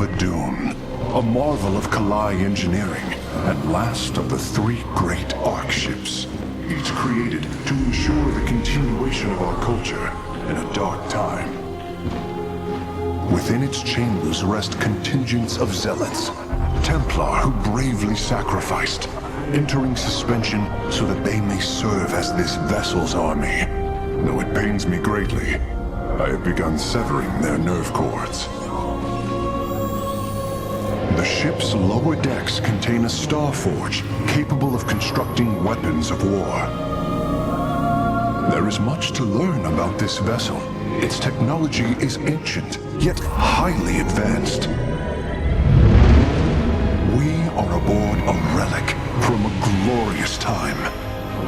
of Adun, a marvel of Kalai engineering, and last of the three great Ark ships, each created to ensure the continuation of our culture in a dark time. Within its chambers rest contingents of zealots, Templar who bravely sacrificed, entering suspension so that they may serve as this vessel's army. Though it pains me greatly, I have begun severing their nerve cords. The ship's lower decks contain a star forge capable of constructing weapons of war. There is much to learn about this vessel. Its technology is ancient, yet highly advanced. We are aboard a relic from a glorious time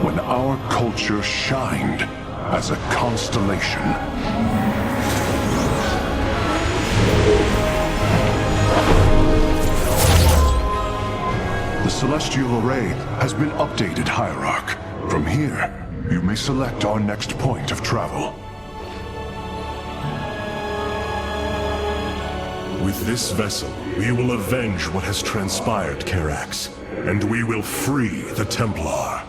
when our culture shined as a constellation. The celestial array has been updated, Hierarch. From here, you may select our next point of travel. With this vessel, we will avenge what has transpired, Karax, and we will free the Templar.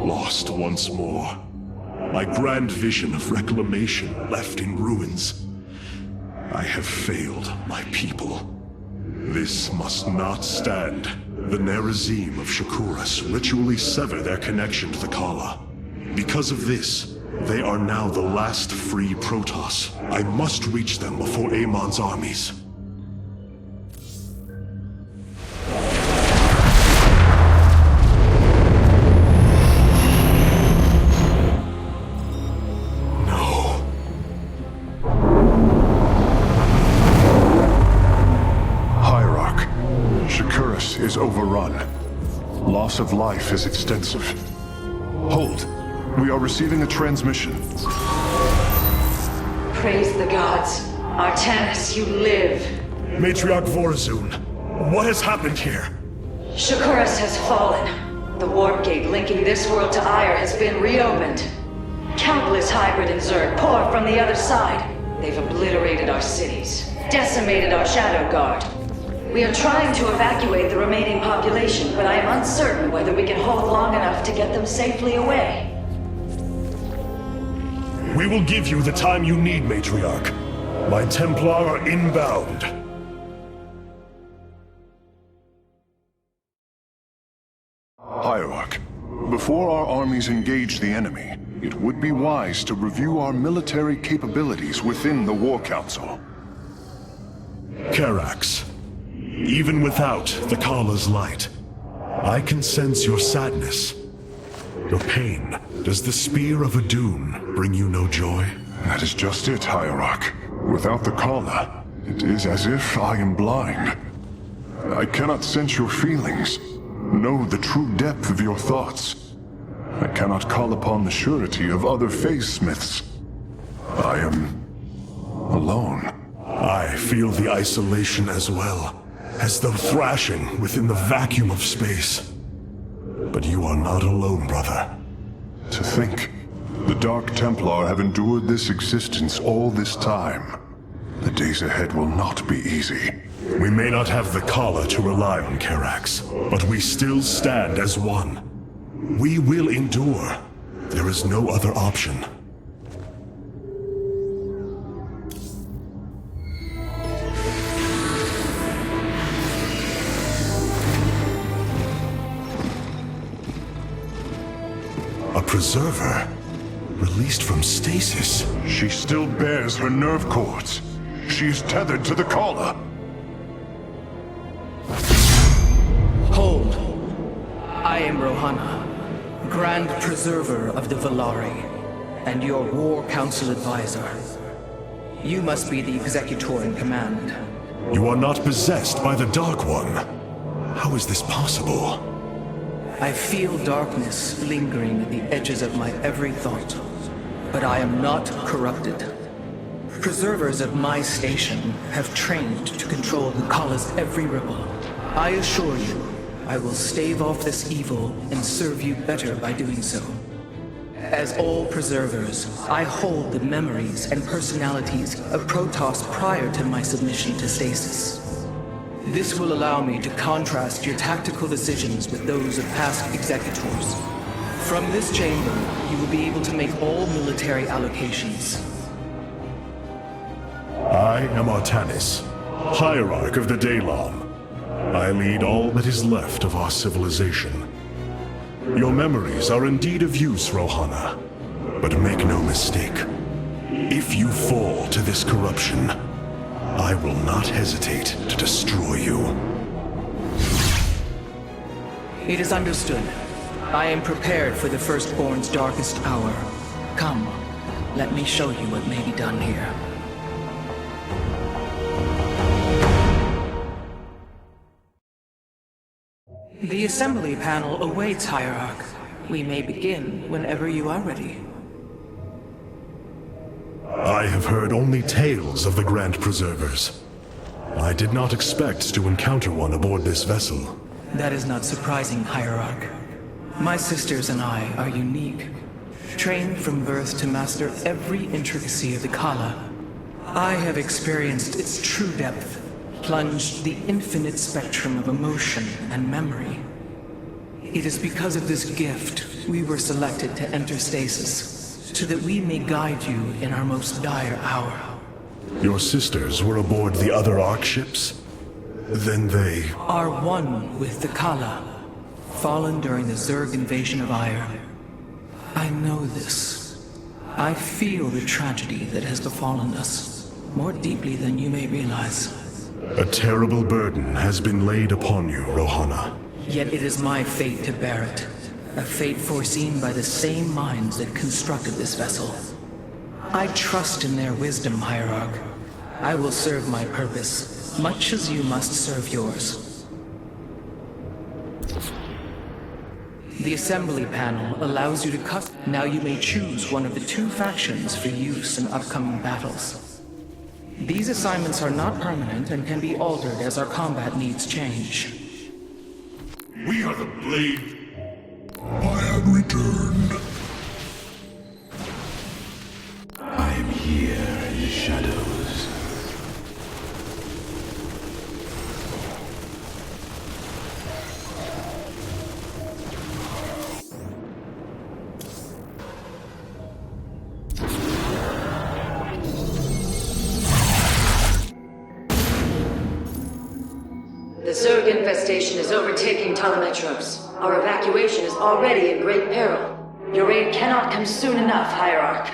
Lost once more. My grand vision of reclamation left in ruins. I have failed my people. This must not stand. The Nerazim of Shakuras ritually sever their connection to the Kala. Because of this, they are now the last free Protoss. I must reach them before Amon's armies. Is overrun. Loss of life is extensive. Hold. We are receiving a transmission. Praise the gods. Artanis, you live. Matriarch Vorazun, what has happened here? Shakuras has fallen. The warp gate linking this world to Aiur has been reopened. Countless hybrid and Zerg pour from the other side. They've obliterated our cities, decimated our Shadow Guard. We are trying to evacuate the remaining population, but I am uncertain whether we can hold long enough to get them safely away. We will give you the time you need, Matriarch. My Templar are inbound. Hierarch, before our armies engage the enemy, it would be wise to review our military capabilities within the War Council. Karax. Even without the Kala's light, I can sense your sadness, your pain. Does the Spear of Adun bring you no joy? That is just it, Hierarch. Without the Kala, it is as if I am blind. I cannot sense your feelings, know the true depth of your thoughts. I cannot call upon the surety of other phase-smiths. I am alone. I feel the isolation as well. As though thrashing within the vacuum of space. But you are not alone, brother. To think, the Dark Templar have endured this existence all this time. The days ahead will not be easy. We may not have the Kala to rely on, Karax, but we still stand as one. We will endure. There is no other option. A preserver? Released from stasis? She still bears her nerve cords. She is tethered to the Kala. Hold. I am Rohana, Grand Preserver of the Valari, and your War Council advisor. You must be the executor in command. You are not possessed by the Dark One. How is this possible? I feel darkness lingering at the edges of my every thought, but I am not corrupted. preservers of my station have trained to control the Kala's every ripple. I assure you, I will stave off this evil and serve you better by doing so. As all preservers, I hold the memories and personalities of Protoss prior to my submission to stasis. This will allow me to contrast your tactical decisions with those of past executors. From this chamber, you will be able to make all military allocations. I am Artanis, Hierarch of the Daylon. I lead all that is left of our civilization. Your memories are indeed of use, Rohana. But make no mistake. If you fall to this corruption, I will not hesitate to destroy you. It is understood. I am prepared for the Firstborn's darkest hour. Come, let me show you what may be done here. The assembly panel awaits, Hierarch. We may begin whenever you are ready. I have heard only tales of the Grand Preservers. I did not expect to encounter one aboard this vessel. That is not surprising, Hierarch. My sisters and I are unique, trained from birth to master every intricacy of the Kala. I have experienced its true depth, plunged the infinite spectrum of emotion and memory. It is because of this gift we were selected to enter stasis, so that we may guide you in our most dire hour. Your sisters were aboard the other Ark ships? Then they... Are one with the Kala, fallen during the Zerg invasion of Aiur. I know this. I feel the tragedy that has befallen us, more deeply than you may realize. A terrible burden has been laid upon you, Rohana. Yet it is my fate to bear it. A fate foreseen by the same minds that constructed this vessel. I trust in their wisdom, Hierarch. I will serve my purpose, much as you must serve yours. The assembly panel allows you to Now you may choose one of the two factions for use in upcoming battles. These assignments are not permanent and can be altered as our combat needs change. We are the Blade. I have returned. I am here in the shadows. The Zerg infestation is overtaking Telemetros. Our evacuation is already in great peril. Your aid cannot come soon enough, Hierarch.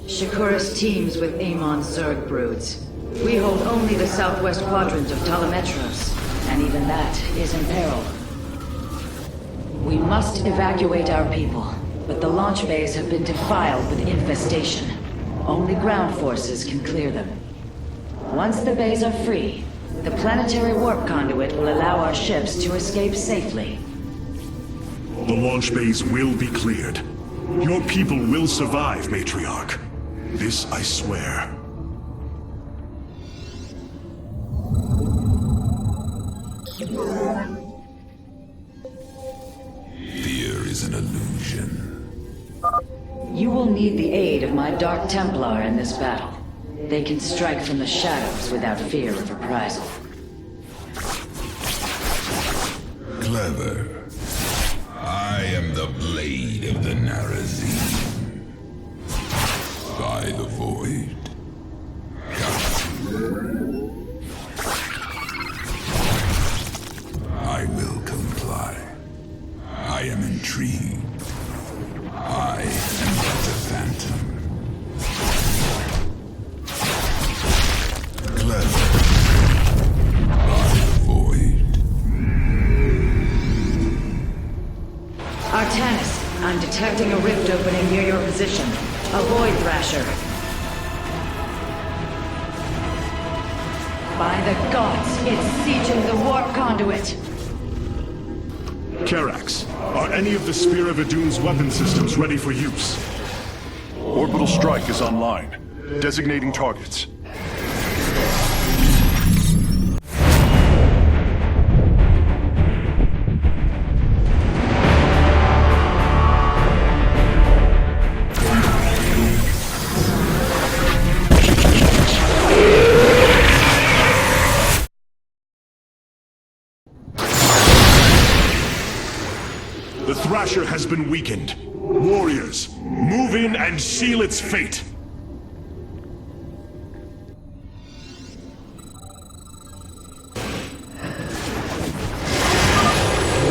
Shakuras teams with Amon's Zerg broods. We hold only the southwest quadrant of Telemetros, and even that is in peril. We must evacuate our people, but the launch bays have been defiled with infestation. Only ground forces can clear them. Once the bays are free, the planetary warp conduit will allow our ships to escape safely. The launch bays will be cleared. Your people will survive, Matriarch. This I swear. Fear is an illusion. You will need the aid of my Dark Templar in this battle. They can strike from the shadows without fear of reprisal. Clever. I am the blade of the Narazim. By the void. I will comply. I I am intrigued. I am but a phantom. Clever. By the void. Artanis, I'm detecting a rift opening near your position. Avoid Thrasher. By the gods, it's sieging the warp conduit. Karax, are any of the Spear of Idun's weapon systems ready for use? Orbital strike is online. Designating targets. The Thrasher has been weakened. Warriors, move in and seal its fate!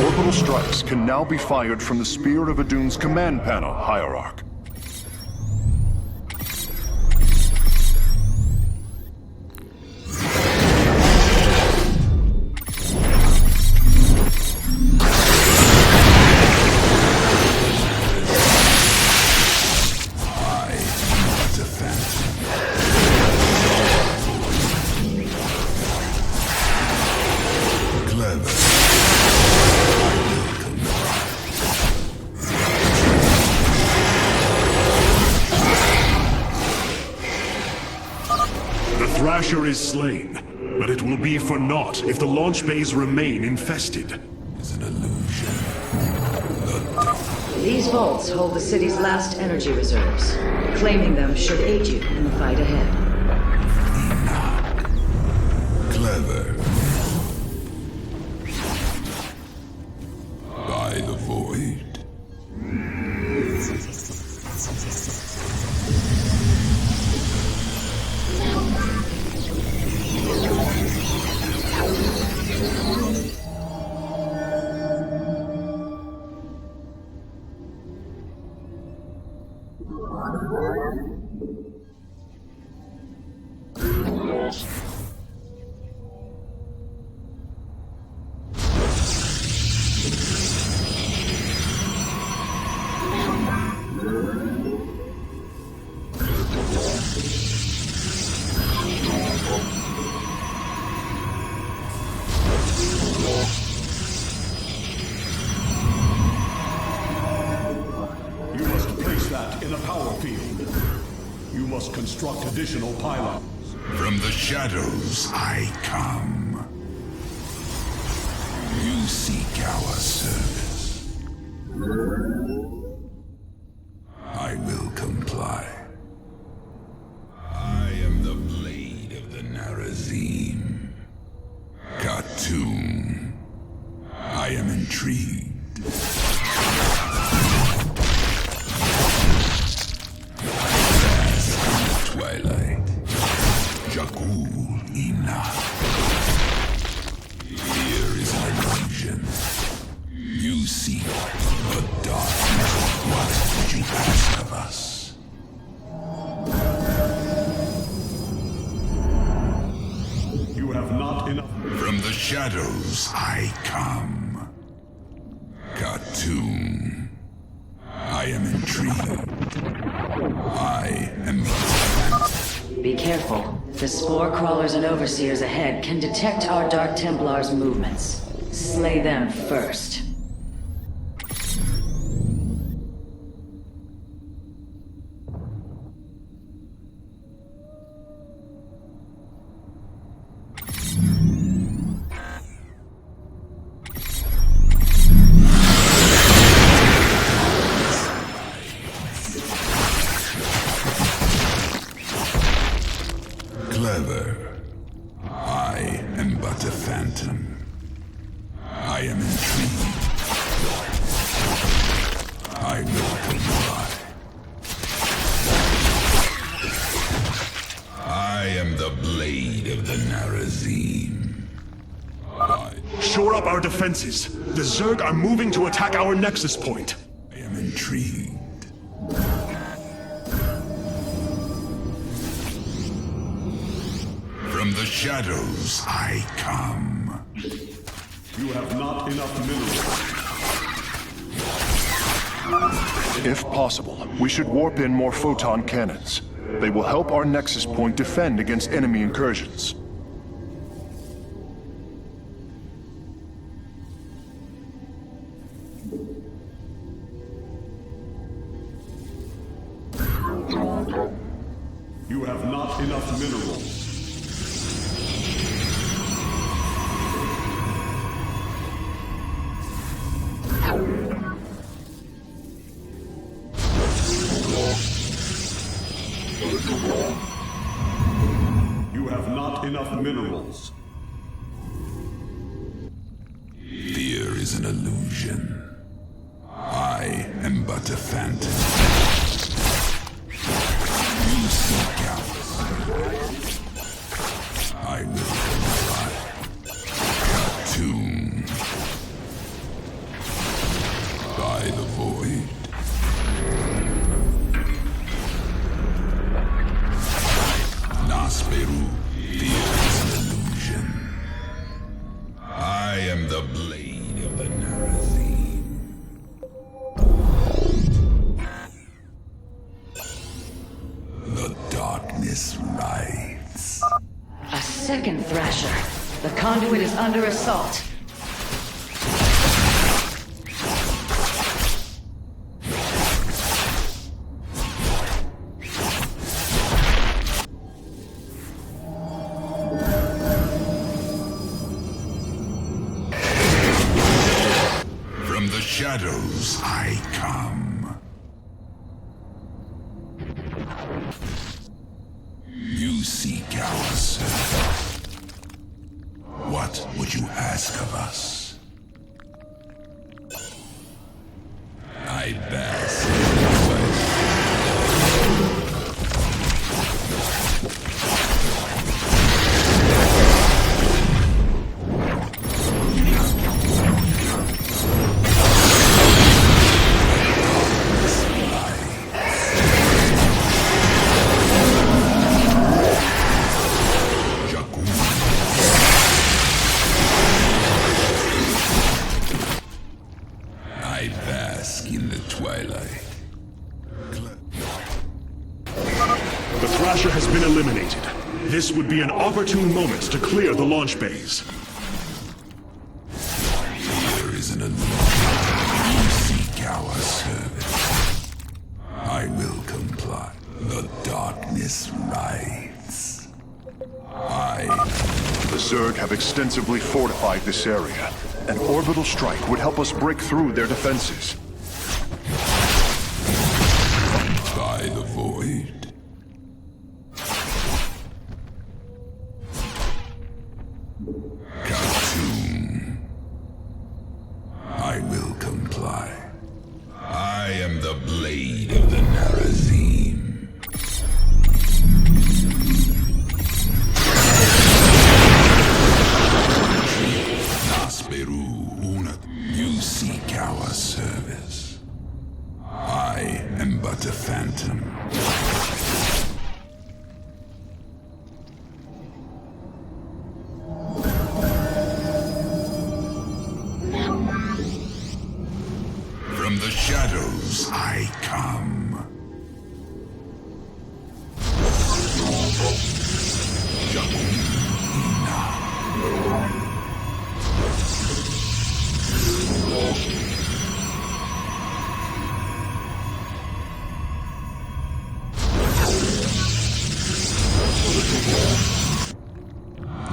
Orbital strikes can now be fired from the Spear of Idun's command panel, Hierarch. Thrasher is slain, but it will be for naught if the launch bays remain infested. Is an illusion. These vaults hold the city's last energy reserves. Claiming them should aid you in the fight ahead. Clever. By the void. You must place that in a power field. You must construct additional pylons. From the shadows I come. You seek our service. I will comply. I am the blade of the Narazim. Khartoum. I am intrigued. Twilight. Jakul Ina. Here is an illusion. You seek the darkness. What did you ask of us? You have not enough. From the shadows I come. Khartoum. I am intrigued. I am the Be careful. The spore crawlers and overseers ahead can detect our Dark Templars' movements. Slay them first. clever. I am but a phantom. I am intrigued. I will comply. I am the blade of the Narazim. Shore up our defenses. The Zerg are moving to attack our nexus point. I am intrigued. From the shadows I come. You have not enough minerals. If possible, we should warp in more photon cannons. They will help our nexus point defend against enemy incursions. You have not enough minerals. You have not enough minerals. Fear is an illusion. I am but a phantom. You seek out. I will comply. Tomb. By the void. Nasperu. Fear is an illusion. I am the blade of the Narazim. The darkness rides. A second Thrasher. The conduit is under assault. From the shadows I come. You seek our service. What would you ask of us? I bask in the I bask in the twilight. The Thrasher has been eliminated. This would be an opportune moment to clear the launch bays. Fear is an illusion. You seek our service. I will comply. The darkness rides. The Zerg have extensively fortified this area. An orbital strike would help us break through their defenses. By the void. Khartoum. I will comply. I am the blade of the Narazim. Nasperu Unat. You seek our service. I am but a phantom. From the shadows I come.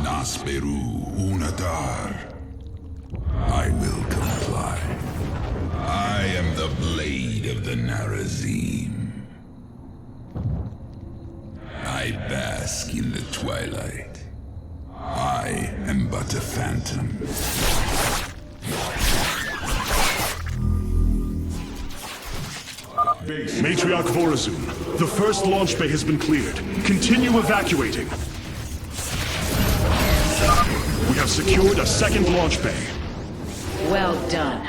Nasperu Unadar. I will comply. I am the blade of the Narazim. I bask in the twilight. I am but a phantom. Matriarch Vorazun, the first launch bay has been cleared. Continue evacuating. We have secured a second launch bay. Well done.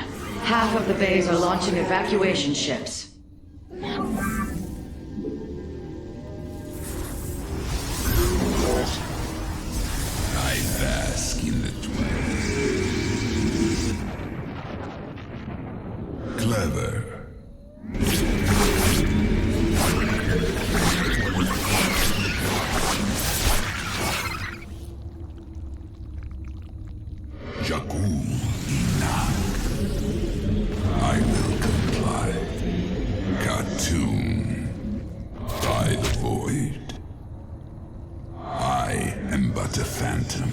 Half of the bays are launching evacuation ships. I bask in the twilight. Clever. I will comply. Khartoum. By the void. I am but a phantom.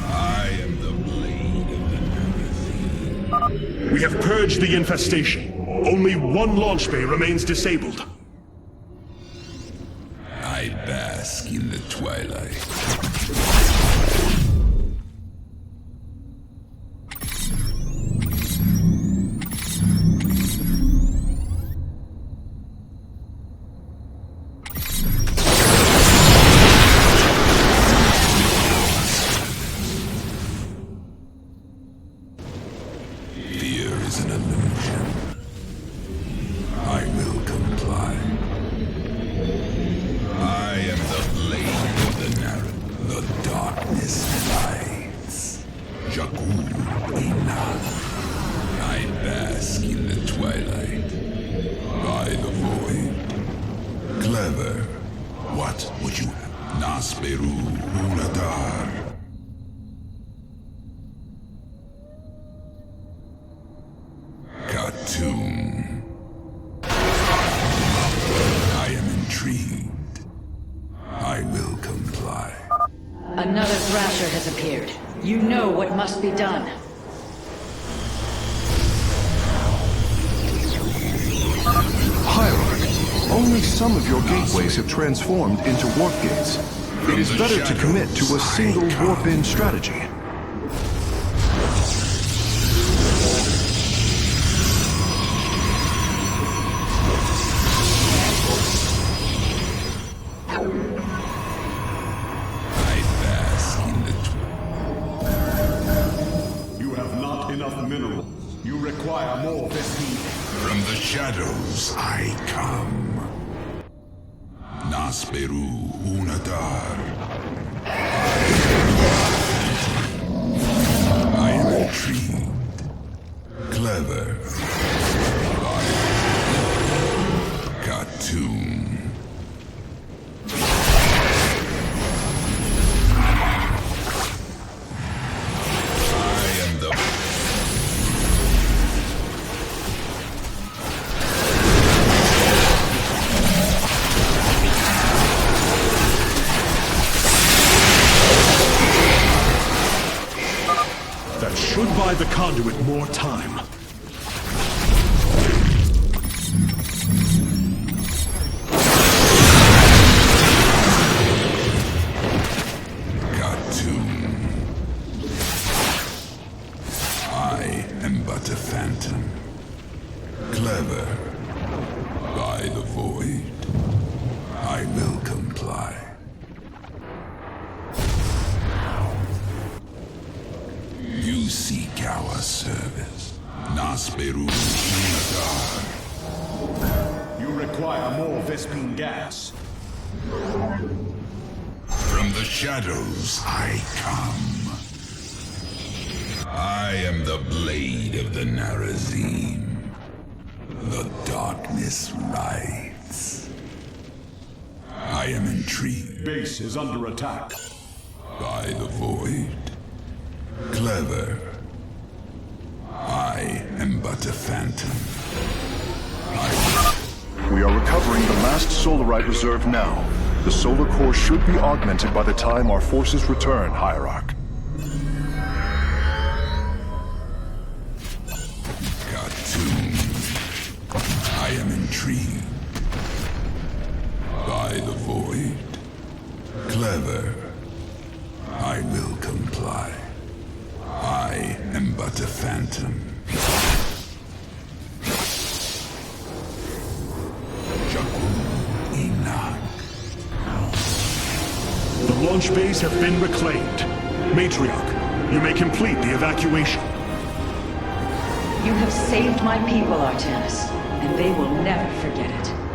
I am the blade of the Nemesis. We have purged the infestation. Only one launch bay remains disabled. I bask in the twilight. Fear is an illusion. I will comply. I am the blade of the narrow. The darkness lies. Jakku Inak. I bask in the twilight. By the void. Clever. What would you have? Nasperu Uladar. Khartoum. I am intrigued. I will comply. Another Thrasher has appeared. You know what must be done. Hierarch, only some of your gateways have transformed into warp gates. It is better to commit to a single warp-in strategy. I bask in the You have not enough minerals. You require more Vespine. From the shadows I come. Nasperu Unadar. I am intrigued. Clever. Khartoum. I am the That should buy the conduit more time. Khartoum. I am but a phantom. Clever. By the void. I will comply. You seek our service. Nasperu Unadar. You require more Vespine gas. From the shadows I come. I am the blade of the Narazim. The darkness writhes. I am intrigued Base is under attack. by the void. Clever. I am but a phantom. We are recovering the last Solarite reserve now. The solar core should be augmented by the time our forces return, Hierarch. Khartoum. I am intrigued by the void. Clever. I will comply. I am but a phantom. Jakku Inak. The launch bays have been reclaimed. Matriarch, you may complete the evacuation. You have saved my people, Artanis, and they will never forget it.